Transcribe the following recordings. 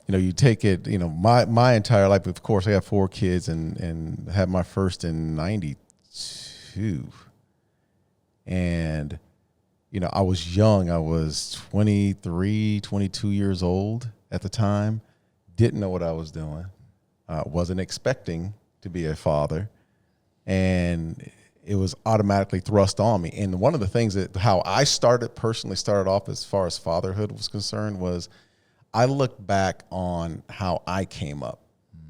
you take it, my entire life, of course, I have 4 kids and had my first in 92. And, I was young. I was 23, 22 years old at the time. Didn't know what I was doing. Wasn't expecting to be a father. And it was automatically thrust on me. And one of the things how I personally started off as far as fatherhood was concerned was I looked back on how I came up.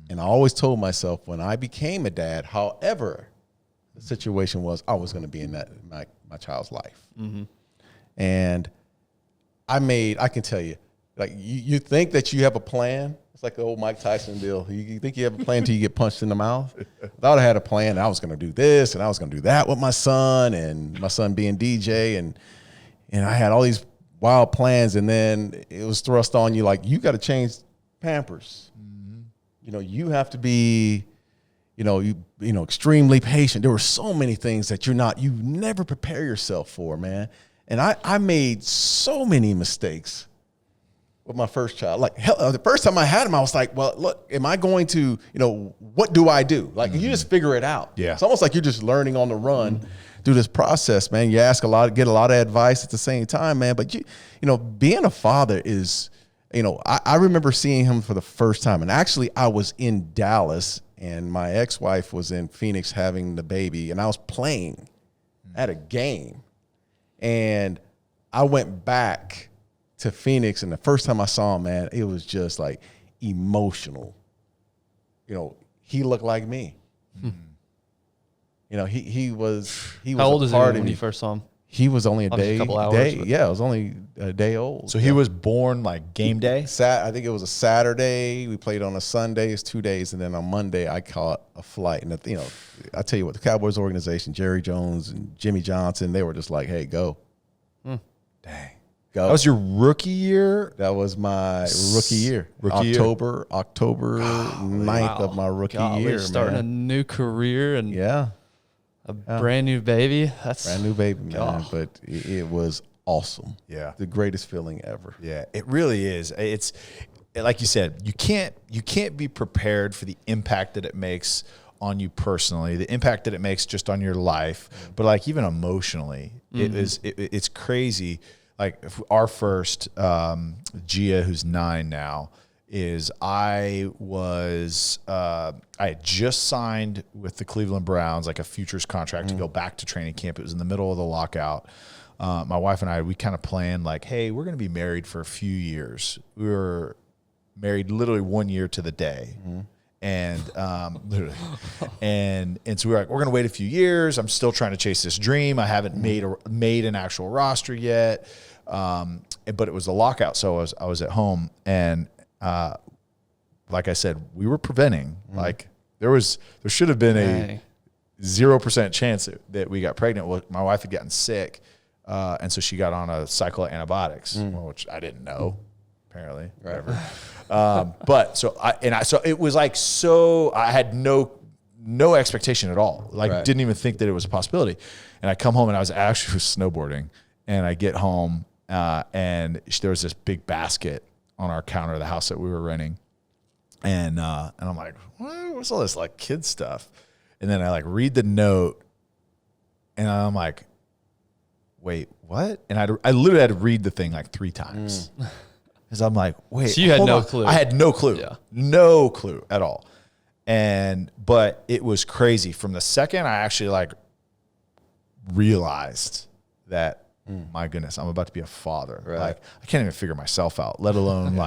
And I always told myself when I became a dad, however the situation was, I was going to be in my child's life. Mm-hmm. And I can tell you, like you think that you have a plan. It's like the old Mike Tyson deal. You think you have a plan until you get punched in the mouth. I thought I had a plan. I was going to do this and I was going to do that with my son, and my son being DJ, and I had all these wild plans, and then it was thrust on you like you got to change Pampers. Mm-hmm. You have to be, extremely patient. There were so many things that you never prepare yourself for, man. And I made so many mistakes with my first child. Like the first time I had him, I was like, well, look, am I going to, what do I do? Like you just figure it out. Yeah. It's almost like you're just learning on the run through this process, man. You ask get a lot of advice at the same time, man. But being a father is, I remember seeing him for the first time. And actually I was in Dallas and my ex-wife was in Phoenix having the baby, and I was playing at a game. And I went back to Phoenix, and the first time I saw him, man, it was just like emotional. He looked like me. He was. How old is he when you first saw him? He was only a couple hours, day. Yeah, it was only a day old. So he was born like game day? I think it was a Saturday. We played on a Sunday. It's 2 days. And then on Monday, I caught a flight. And, I tell you what, the Cowboys organization, Jerry Jones and Jimmy Johnson, they were just like, hey, go. Dang. Go. That was your rookie year? That was my rookie year. October 9th of my rookie year, starting a new career and a brand new baby. That's brand new baby, man. But it was awesome. Yeah. The greatest feeling ever. Yeah, it really is. It's like you said, you can't be prepared for the impact that it makes on you personally, the impact that it makes just on your life, but like even emotionally, it's crazy. Like our first, Gia, who's 9 now, I had just signed with the Cleveland Browns, like a futures contract to go back to training camp. It was in the middle of the lockout. My wife and I, we kind of planned like, hey, we're going to be married for a few years. We were married literally 1 year to the day. And literally, and so we were like, we're going to wait a few years. I'm still trying to chase this dream. I haven't made an actual roster yet. But it was the lockout. So I was at home, and like I said, we were preventing. Like there should have been a 0% chance that we got pregnant. Well, my wife had gotten sick, and so she got on a cycle of antibiotics, which I didn't know. Apparently, whatever. But so it was like I had no expectation at all. Like didn't even think that it was a possibility. And I come home, and I was actually snowboarding, and I get home, and there was this big basket on our counter of the house that we were renting. And I'm like, what's all this like kid stuff? And then I like read the note, and I'm like, wait, what? And I literally had to read the thing like 3 times. Because I'm like, wait. So you had no clue. I had no clue. Yeah. No clue at all. But it was crazy. From the second I actually like realized that, my goodness, I'm about to be a father. Right. Like I can't even figure myself out, let alone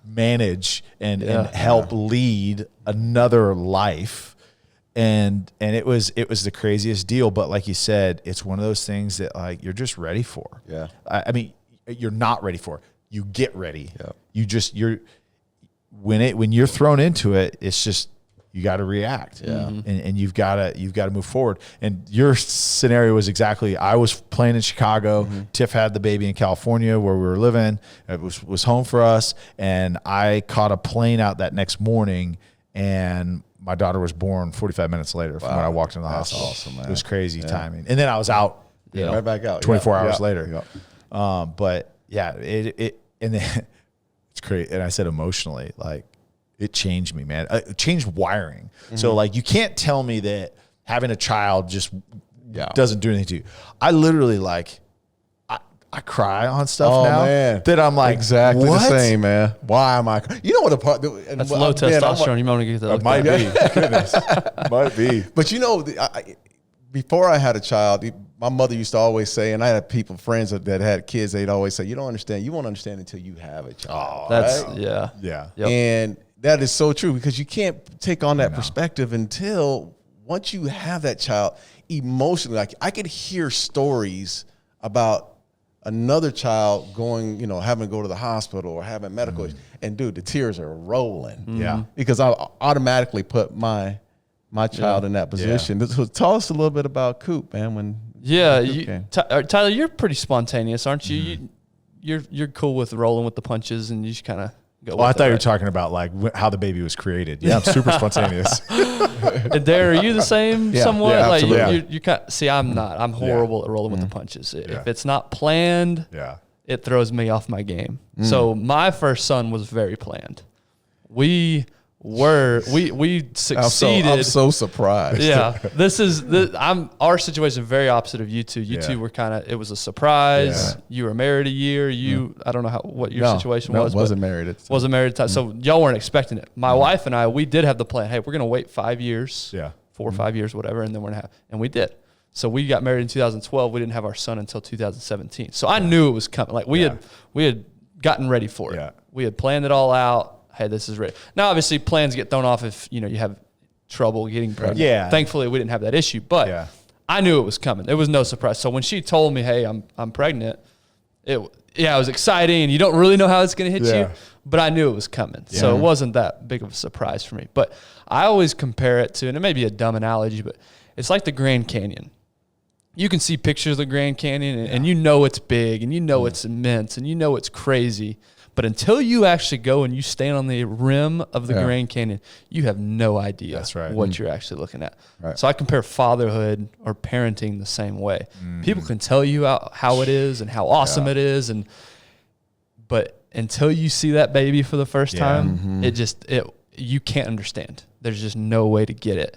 manage and help lead another life. And it was the craziest deal. But like you said, it's one of those things that like you're just ready for. Yeah. I mean, you're not ready for. You get ready. Yeah. When you're thrown into it, it's just you got to react. Yeah. And you've got to move forward. And your scenario was exactly, I was playing in Chicago. Tiff had the baby in California where we were living. It was home for us. And I caught a plane out that next morning, and my daughter was born 45 minutes later from when I walked into the hospital. Awesome, man. It was crazy timing. And then I was out, right back out 24 hours later. But yeah, and then It's great. And I said emotionally, like, it changed me, man. It changed wiring. So like, you can't tell me that having a child just doesn't do anything to you. I literally like, I cry on stuff now that I'm like, exactly what? the same, man. Why am I? You know what the part? That's low testosterone. You want to get that? Might be. Goodness, might be. But you know, before I had a child, my mother used to always say, and I had friends that had kids. They'd always say, "You don't understand. You won't understand until you have a child." That's right? yeah. Yep. And that is so true because you can't take on that perspective until once you have that child emotionally. Like I could hear stories about another child going, having to go to the hospital or having medical issues. And dude, the tears are rolling. Yeah. Because I automatically put my child in that position. So tell us a little bit about Coop, man. Tyler, you're pretty spontaneous, aren't you? You're cool with rolling with the punches and you just kind of go. Well, I thought you were talking about like how the baby was created. Yeah, I'm super spontaneous. And Darren, are you the same somewhat? Yeah, like absolutely. you kind. See, I'm not. I'm horrible at rolling with the punches. If it's not planned, it throws me off my game. So my first son was very planned. We succeeded. I'm so surprised. Yeah, our situation is very opposite of you two. You two were it was a surprise. Yeah. You were married a year. I don't know what your situation was. Wasn't married at the time. Wasn't married at the time. So y'all weren't expecting it. My wife and I, we did have the plan. Hey, we're gonna wait 5 years. 4 or 5 years, whatever, and then we're gonna have. And we did. So we got married in 2012. We didn't have our son until 2017. So I knew it was coming. Like we had gotten ready for it. We had planned it all out. Hey, this is ready. Now, obviously, plans get thrown off if you have trouble getting pregnant. Yeah. Thankfully, we didn't have that issue, but I knew it was coming. There was no surprise. So when she told me, "Hey, I'm pregnant," it was exciting, and you don't really know how it's going to hit you, but I knew it was coming. Yeah. So it wasn't that big of a surprise for me. But I always compare it to, and it may be a dumb analogy, but it's like the Grand Canyon. You can see pictures of the Grand Canyon, and you know it's big, and you know it's immense, and you know it's crazy. But until you actually go and you stand on the rim of the Grand Canyon, you have no idea what you're actually looking at. Right. So I compare fatherhood or parenting the same way. People can tell you how it is and how awesome it is, but until you see that baby for the first time, you can't understand. There's just no way to get it.